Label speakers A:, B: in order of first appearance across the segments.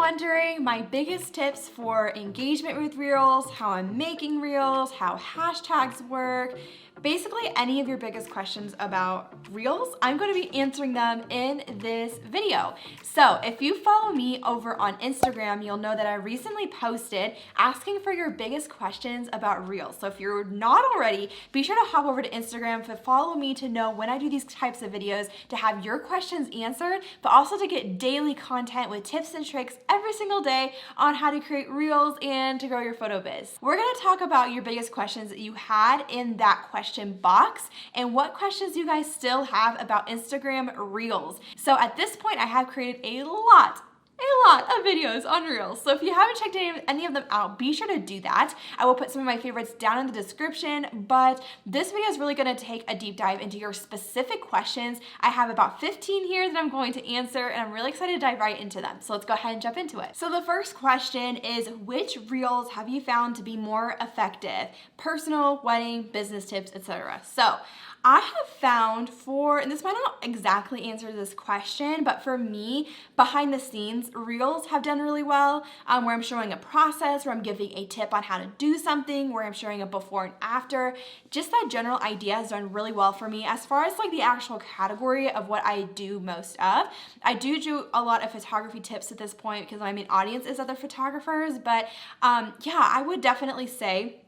A: wondering my biggest tips for engagement with Reels, how I'm making Reels, how hashtags work, basically any of your biggest questions about Reels, I'm going to be answering them in this video. So if you follow me over on Instagram, you'll know that I recently posted asking for your biggest questions about Reels. So if you're not already, be sure to hop over to Instagram to follow me to know when I do these types of videos, to have your questions answered, but also to get daily content with tips and tricks every single day on how to create Reels and to grow your photo biz. We're going to talk about your biggest questions that you had in that question box and what questions you guys still have about Instagram Reels. So at this point, I have created a lot of videos on Reels. So if you haven't checked any of them out, be sure to do that. I will put some of my favorites down in the description, but this video is really going to take a deep dive into your specific questions. I have about 15 here that I'm going to answer, and I'm really excited to dive right into them. So let's go ahead and jump into it. So the first question is, which Reels have you found to be more effective? Personal, wedding, business tips, etc. So I have found and this might not exactly answer this question, but for me, behind the scenes, Reels have done really well, where I'm showing a process, where I'm giving a tip on how to do something, where I'm showing a before and after. Just that general idea has done really well for me. As far as like the actual category of what I do most of, I do a lot of photography tips at this point because my main audience is other photographers, but yeah, I would definitely say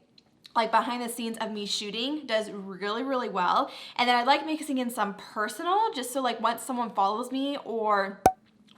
A: like behind the scenes of me shooting does really well. And then I like mixing in some personal, just so like once someone follows me or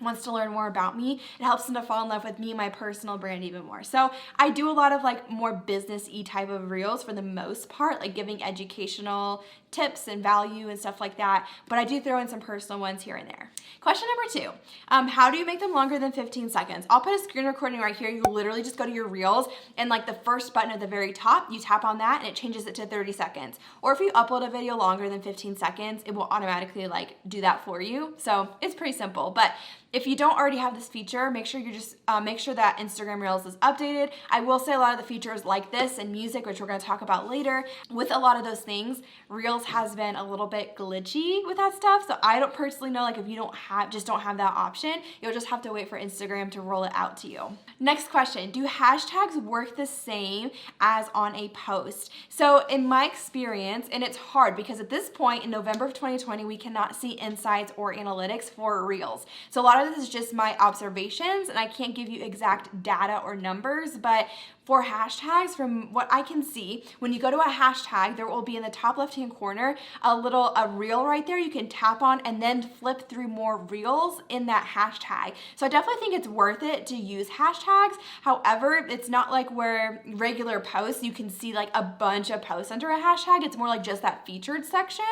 A: wants to learn more about me, it helps them to fall in love with me and my personal brand even more. So I do a lot of like more business-y type of Reels for the most part, like giving educational tips and value and stuff like that, but I do throw in some personal ones here and there. Question number 2, how do you make them longer than 15 seconds? I'll put a screen recording right here. You literally just go to your Reels and like the first button at the very top, you tap on that and it changes it to 30 seconds. Or if you upload a video longer than 15 seconds, it will automatically like do that for you. So it's pretty simple, but if you don't already have this feature, make sure you just make sure that Instagram Reels is updated. I will say a lot of the features like this and music, which we're going to talk about later, with a lot of those things, Reels has been a little bit glitchy with that stuff. So I don't personally know, like if you don't have that option, you'll just have to wait for Instagram to roll it out to you. Next question, do hashtags work the same as on a post? So in my experience, and it's hard because at this point in November of 2020, we cannot see insights or analytics for Reels. So a lot of this is just my observations and I can't give you exact data or numbers, but for hashtags, from what I can see, when you go to a hashtag, there will be in the top left-hand corner a reel right there you can tap on and then flip through more reels in that hashtag. So I definitely think it's worth it to use hashtags. However, it's not like where regular posts, you can see like a bunch of posts under a hashtag. It's more like just that featured section.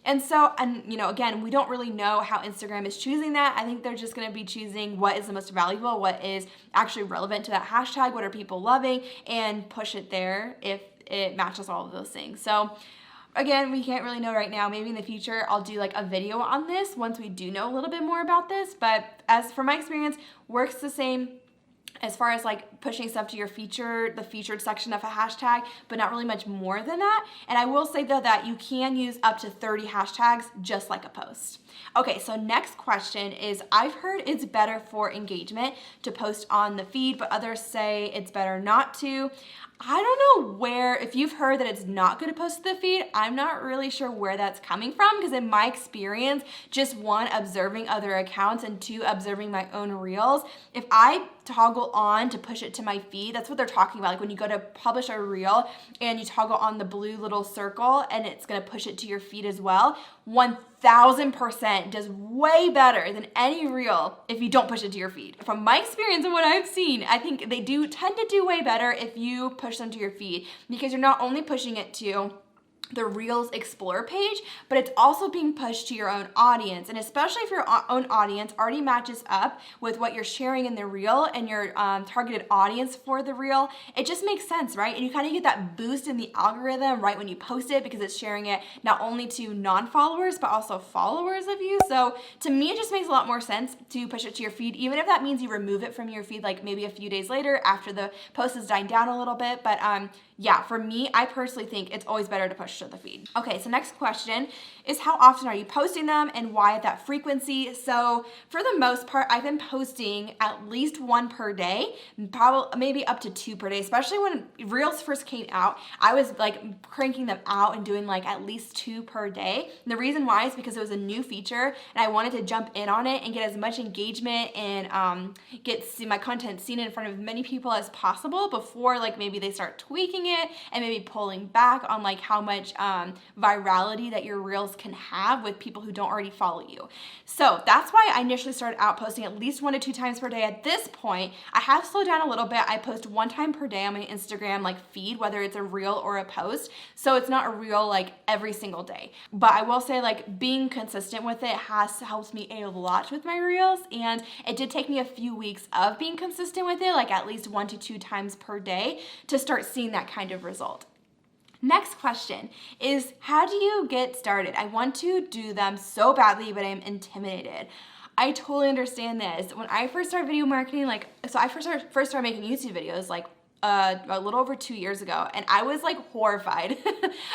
A: And so, you know, again, we don't really know how Instagram is choosing that. I think they're just going to be choosing what is the most valuable, what is actually relevant to that hashtag, what are people loving, and push it there if it matches all of those things. So again, we can't really know right now. Maybe in the future, I'll do like a video on this once we do know a little bit more about this. But as for my experience, works the same as far as like pushing stuff to the featured section of a hashtag, but not really much more than that. And I will say though that you can use up to 30 hashtags just like a post. Okay, so next question is, I've heard it's better for engagement to post on the feed, but others say it's better not to. I don't know if you've heard that it's not good to post to the feed, I'm not really sure where that's coming from, because in my experience, just one, observing other accounts, and two, observing my own Reels, if I toggle on to push it to my feed, that's what they're talking about. Like when you go to publish a Reel and you toggle on the blue little circle and it's gonna push it to your feed as well, 1000% does way better than any Reel if you don't push it to your feed. From my experience and what I've seen, I think they do tend to do way better if you push them to your feed, because you're not only pushing it to the Reels Explorer page, but it's also being pushed to your own audience. And especially if your own audience already matches up with what you're sharing in the Reel and your targeted audience for the Reel, it just makes sense, right? And you kind of get that boost in the algorithm right when you post it, because it's sharing it not only to non-followers, but also followers of you. So to me, it just makes a lot more sense to push it to your feed, even if that means you remove it from your feed, like maybe a few days later after the post has died down a little bit. But yeah, for me, I personally think it's always better to push to of the feed. Okay, so next question is how often are you posting them and why at that frequency? So for the most part, I've been posting at least one per day, probably maybe up to 2 per day, especially when Reels first came out. I was like cranking them out and doing like at least 2 per day. And the reason why is because it was a new feature and I wanted to jump in on it and get as much engagement and get my content seen in front of as many people as possible before like maybe they start tweaking it and maybe pulling back on like how much virality that your Reels can have with people who don't already follow you. So that's why I initially started out posting at least 1 to 2 times per day. At this point, I have slowed down a little bit. I post 1 time per day on my Instagram like feed, whether it's a reel or a post. So it's not a reel like every single day. But I will say like being consistent with it has helped me a lot with my Reels, and it did take me a few weeks of being consistent with it, like at least 1 to 2 times per day to start seeing that kind of result. Next question is, how do you get started? I want to do them so badly, but I'm intimidated. I totally understand this. When I first started video marketing, I first started making YouTube videos like a little over 2 years ago, and I was like horrified.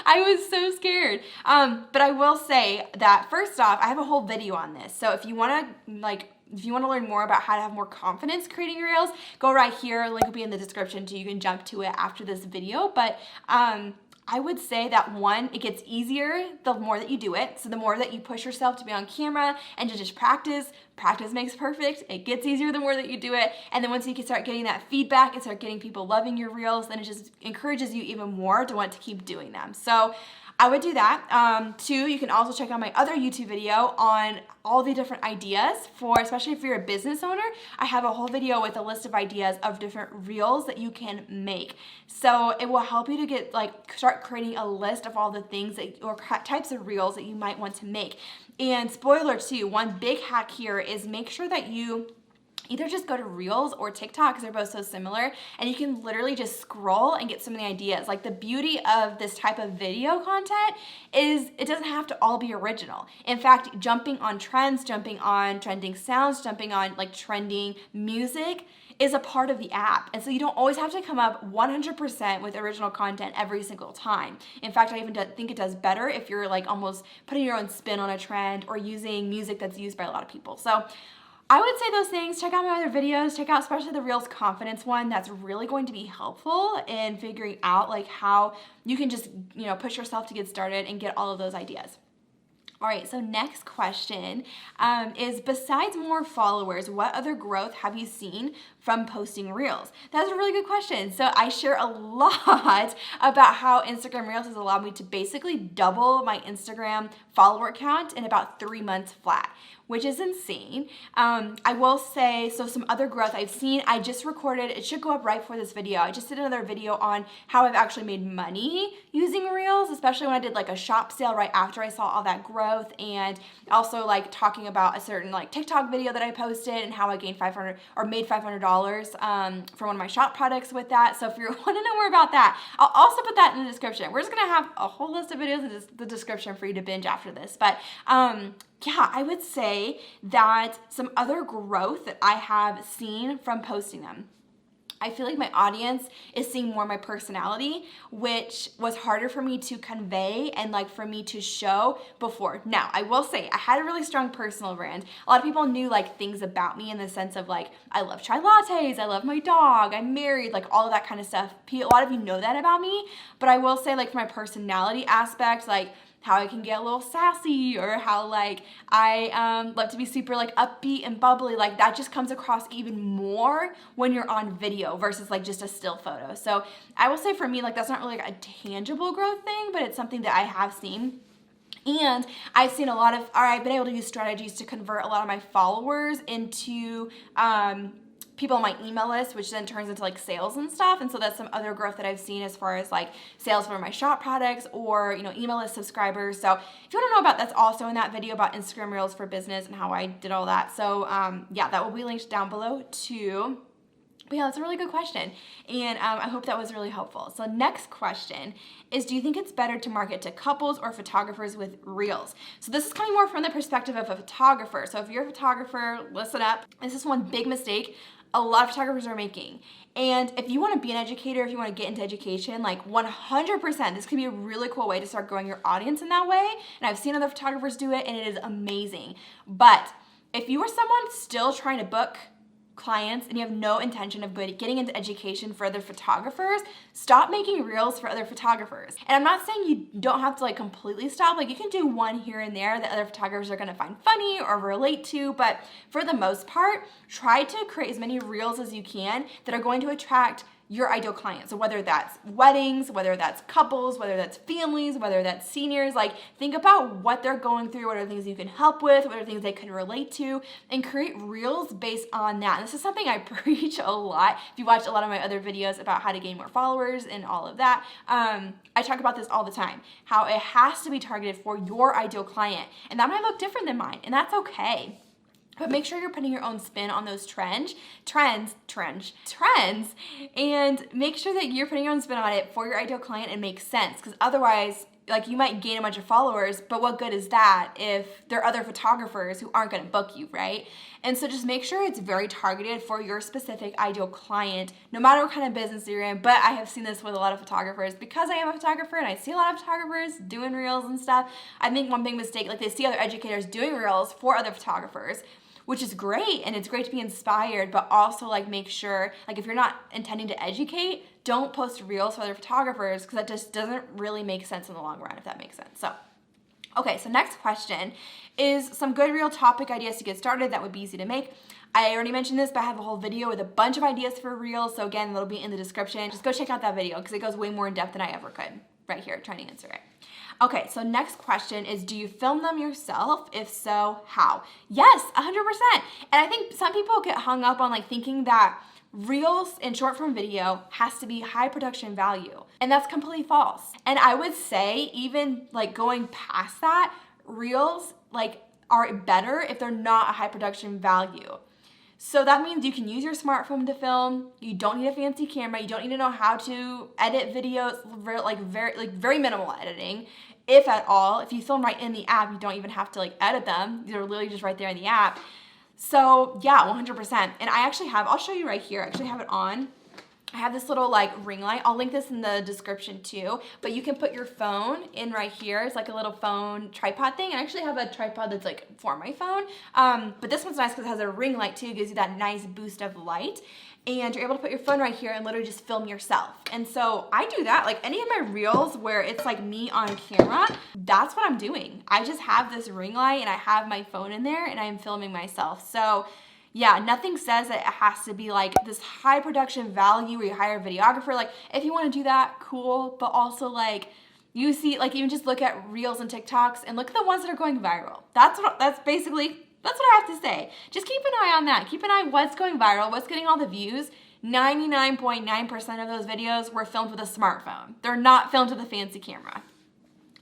A: I was so scared. But I will say that first off, I have a whole video on this. So if you want to learn more about how to have more confidence creating Reels, go right here. Link will be in the description so you can jump to it after this video. But I would say that one, it gets easier the more that you do it. So the more that you push yourself to be on camera and to just practice makes perfect. It gets easier the more that you do it. And then once you can start getting that feedback and start getting people loving your Reels, then it just encourages you even more to want to keep doing them. So I would do that. 2, you can also check out my other YouTube video on all the different ideas especially if you're a business owner. I have a whole video with a list of ideas of different Reels that you can make. So it will help you to start creating a list of all the things or types of Reels that you might want to make. And spoiler too, one big hack here is make sure that you either just go to Reels or TikTok because they're both so similar, and you can literally just scroll and get so many ideas. Like the beauty of this type of video content is it doesn't have to all be original. In fact, jumping on trends, jumping on trending sounds, jumping on like trending music is a part of the app. And so you don't always have to come up 100% with original content every single time. In fact, I even think it does better if you're like almost putting your own spin on a trend or using music that's used by a lot of people. So I would say those things. Check out my other videos. Check out especially the Reels confidence one. That's really going to be helpful in figuring out like how you can just, push yourself to get started and get all of those ideas. All right, so next question is, besides more followers, what other growth have you seen from posting Reels? That's a really good question. So I share a lot about how Instagram Reels has allowed me to basically double my Instagram follower count in about 3 months flat, which is insane. I will say, so some other growth I've seen, I just recorded, it should go up right before this video. I just did another video on how I've actually made money using Reels, especially when I did like a shop sale right after I saw all that growth, and also like talking about a certain like TikTok video that I posted and how I gained $500 or made $500 for one of my shop products with that. So if you want to know more about that, I'll also put that in the description. We're just gonna have a whole list of videos in the description for you to binge after this. But yeah, I would say that some other growth that I have seen from posting them. I feel like my audience is seeing more of my personality, which was harder for me to convey and like for me to show before. Now, I will say I had a really strong personal brand. A lot of people knew like things about me in the sense of like, I love chai lattes, I love my dog, I'm married, like all of that kind of stuff. A lot of you know that about me, but I will say like from my personality aspect, like how I can get a little sassy, or how like I love to be super like upbeat and bubbly, like that just comes across even more when you're on video versus like just a still photo. So I will say for me, like that's not really like a tangible growth thing, but it's something that I have seen. And I've seen I've been able to use strategies to convert a lot of my followers into people on my email list, which then turns into like sales and stuff. And so that's some other growth that I've seen as far as like sales for my shop products or, email list subscribers. So if you want to know about, that's also in that video about Instagram Reels for business and how I did all that. So yeah, that will be linked down below too. But yeah, that's a really good question. And I hope that was really helpful. So next question is, do you think it's better to market to couples or photographers with Reels? So this is coming more from the perspective of a photographer. So if you're a photographer, listen up. This is one big mistake a lot of photographers are making. And if you want to be an educator, if you want to get into education, like 100%, this could be a really cool way to start growing your audience in that way. And I've seen other photographers do it, and it is amazing. But if you are someone still trying to book clients and you have no intention of getting into education for other photographers, stop making reels for other photographers. And I'm not saying you don't have to like completely stop. Like you can do one here and there that other photographers are going to find funny or relate to, but for the most part, try to create as many reels as you can that are going to attract your ideal client. So whether that's weddings, whether that's couples, whether that's families, whether that's seniors, like think about what they're going through, what are things you can help with, what are things they can relate to, and create reels based on that. And this is something I preach a lot. If you watch a lot of my other videos about how to gain more followers and all of that, I talk about this all the time, how it has to be targeted for your ideal client. And that might look different than mine, and that's okay. But make sure you're putting your own spin on those trends, and make sure that you're putting your own spin on it for your ideal client and makes sense. Because otherwise, like you might gain a bunch of followers, but what good is that if there are other photographers who aren't going to book you, right? And so just make sure it's very targeted for your specific ideal client, no matter what kind of business you're in. But I have seen this with a lot of photographers because I am a photographer and I see a lot of photographers doing reels and stuff. I think one big mistake, like they see other educators doing reels for other photographers, which is great, and it's great to be inspired, but also like make sure, like if you're not intending to educate, don't post reels for other photographers because that just doesn't really make sense in the long run, if that makes sense. So, okay, so next question is some good reel topic ideas to get started that would be easy to make. I already mentioned this, but I have a whole video with a bunch of ideas for reels, so again, that'll be in the description. Just go check out that video because it goes way more in depth than I ever could right here trying to answer it. Okay, so next question is, do you film them yourself? If so, how? Yes, 100%. And I think some people get hung up on like thinking that reels and short form video has to be high production value. And that's completely false. And I would say even like going past that, reels like are better if they're not a high production value. So that means you can use your smartphone to film. You don't need a fancy camera. You don't need to know how to edit videos, very minimal editing, if at all. If you film right in the app, you don't even have to like edit them. They're literally just right there in the app. So yeah, 100%. And I actually have, I'll show you right here. I actually have it on. I have this little like ring light. I'll link this in the description too, but you can put your phone in right here. It's like a little phone tripod thing. I actually have a tripod that's like for my phone. But this one's nice because it has a ring light too. It gives you that nice boost of light. And you're able to put your phone right here and literally just film yourself. And so I do that, like any of my reels where it's like me on camera, that's what I'm doing. I just have this ring light and I have my phone in there and I'm filming myself. So yeah, nothing says that it has to be like this high production value where you hire a videographer. Like if you want to do that, cool. But also like you see, like even just look at reels and TikToks and look at the ones that are going viral. That's what I have to say. Just keep an eye on that. Keep an eye on what's going viral, what's getting all the views. 99.9% of those videos were filmed with a smartphone. They're not filmed with a fancy camera.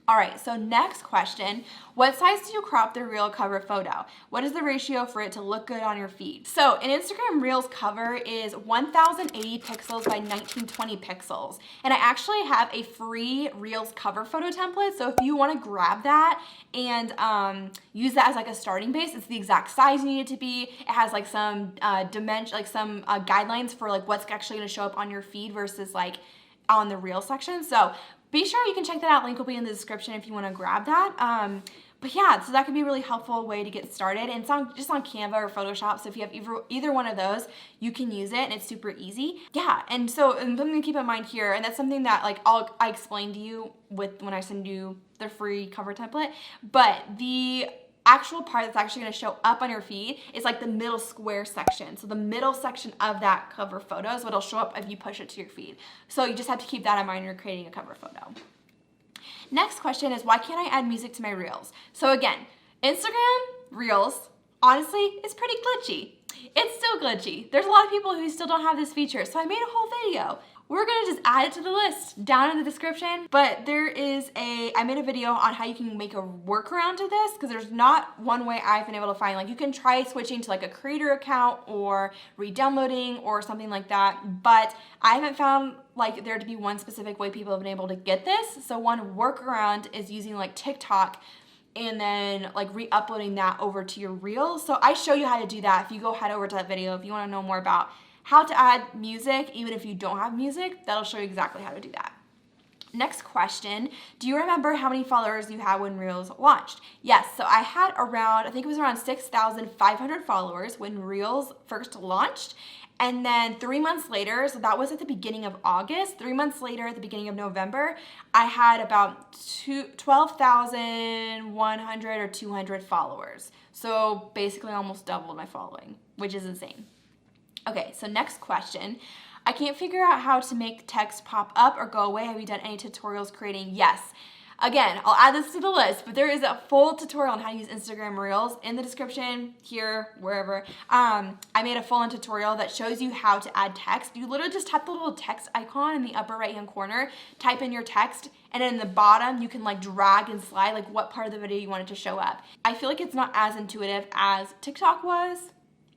A: All right, so next question, what size do you crop the reel cover photo? What is the ratio for it to look good on your feed? So an Instagram Reels cover is 1080 pixels by 1920 pixels. And I actually have a free Reels cover photo template. So if you wanna grab that and use that as like a starting base, it's the exact size you need it to be. It has like some dimension, like some guidelines for like what's actually gonna show up on your feed versus like on the reel section. So be sure you can check that out. Link will be in the description if you want to grab that. But yeah, so that could be a really helpful way to get started. And it's just on Canva or Photoshop. So if you have either one of those, you can use it and it's super easy. Yeah, and something to keep in mind here, and that's something that like I explain to you when I send you the free cover template, but the actual part that's actually going to show up on your feed is like the middle square section. So the middle section of that cover photo is what'll show up if you push it to your feed. So you just have to keep that in mind when you're creating a cover photo. Next question is, why can't I add music to my reels? So again, Instagram Reels, honestly, is pretty glitchy. It's still glitchy. There's a lot of people who still don't have this feature. So I made a whole video. We're gonna just add it to the list down in the description, but I made a video on how you can make a workaround to this because there's not one way I've been able to find. Like you can try switching to like a creator account or re-downloading or something like that, but I haven't found like there to be one specific way people have been able to get this. So one workaround is using like TikTok and then like re-uploading that over to your Reels. So I show you how to do that. If you go head over to that video, if you want to know more about how to add music, even if you don't have music, that'll show you exactly how to do that. Next question, do you remember how many followers you had when Reels launched? Yes, so I had around, I think it was around 6,500 followers when Reels first launched. And then 3 months later, so that was at the beginning of August, 3 months later at the beginning of November, I had about 12,100 or 200 followers. So basically almost doubled my following, which is insane. Okay, so next question. I can't figure out how to make text pop up or go away. Have you done any tutorials creating? Yes. Again, I'll add this to the list, but there is a full tutorial on how to use Instagram Reels in the description, here, wherever. I made a full-on tutorial that shows you how to add text. You literally just tap the little text icon in the upper right-hand corner, type in your text, and then in the bottom, you can like drag and slide like what part of the video you want it to show up. I feel like it's not as intuitive as TikTok was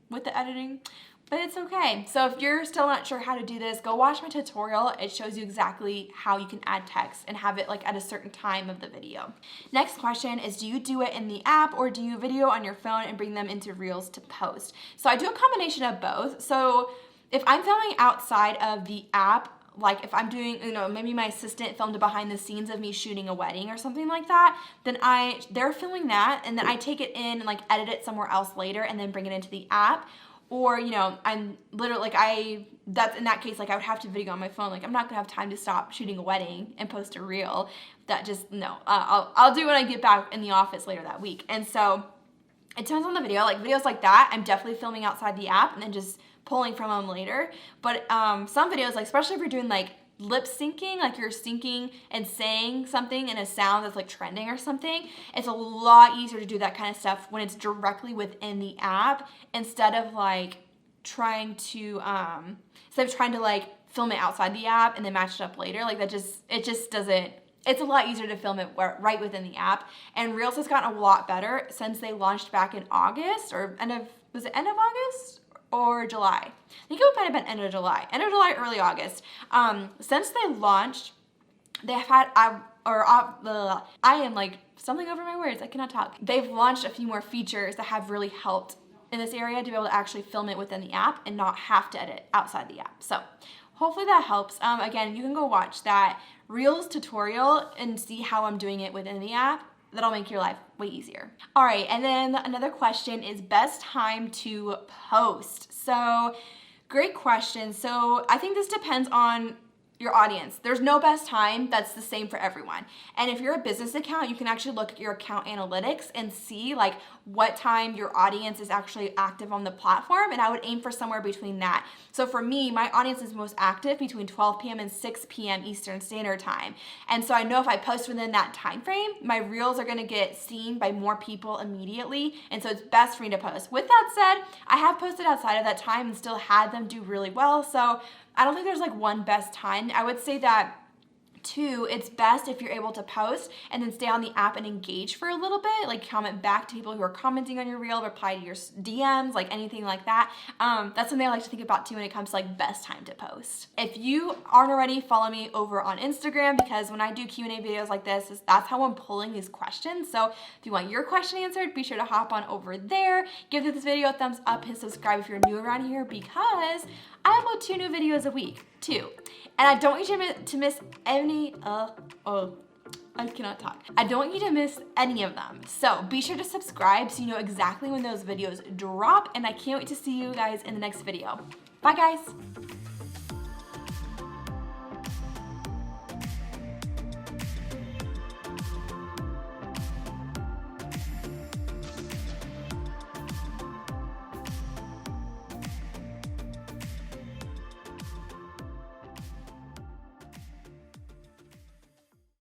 A: with the editing, but it's okay. So if you're still not sure how to do this, go watch my tutorial. It shows you exactly how you can add text and have it like at a certain time of the video. Next question is, do you do it in the app or do you video on your phone and bring them into Reels to post? So I do a combination of both. So if I'm filming outside of the app, like if I'm doing, maybe my assistant filmed a behind the scenes of me shooting a wedding or something like that, then they're filming that and then I take it in and like edit it somewhere else later and then bring it into the app. Or, I'm literally like that's in that case, like I would have to video on my phone. Like I'm not gonna have time to stop shooting a wedding and post a reel. That just, no, I'll do when I get back in the office later that week. And so it depends on the video. Like videos like that, I'm definitely filming outside the app and then just pulling from them later. But some videos, like especially if you're doing like lip syncing, like you're syncing and saying something in a sound that's like trending or something, it's a lot easier to do that kind of stuff when it's directly within the app instead of like trying to like film it outside the app and then match it up later. Like it just doesn't, it's a lot easier to film it right within the app. And Reels has gotten a lot better since they launched back in August or was it end of August? Or July. I think it might have been end of July, early August. Since they launched, they have had, I am like stumbling over my words, I cannot talk. They've launched a few more features that have really helped in this area to be able to actually film it within the app and not have to edit outside the app. So hopefully that helps. Again, you can go watch that Reels tutorial and see how I'm doing it within the app. That'll make your life way easier. All right, and then another question is best time to post. So great question. So I think this depends on your audience. There's no best time that's the same for everyone. And if you're a business account, you can actually look at your account analytics and see like what time your audience is actually active on the platform. And I would aim for somewhere between that. So for me, my audience is most active between 12 p.m. and 6 p.m. Eastern Standard Time. And so I know if I post within that time frame, my Reels are gonna get seen by more people immediately. And so it's best for me to post. With that said, I have posted outside of that time and still had them do really well. So I don't think there's like one best time. I would say that two, it's best if you're able to post and then stay on the app and engage for a little bit, like comment back to people who are commenting on your reel, reply to your DMs, like anything like that. That's something I like to think about too when it comes to like best time to post. If you aren't already, follow me over on Instagram because when I do Q&A videos like this, that's how I'm pulling these questions. So if you want your question answered, be sure to hop on over there. Give this video a thumbs up and subscribe if you're new around here because I upload 2 new videos a week, 2. And I don't want you to miss any, I cannot talk. I don't want you to miss any of them. So be sure to subscribe so you know exactly when those videos drop. And I can't wait to see you guys in the next video. Bye guys.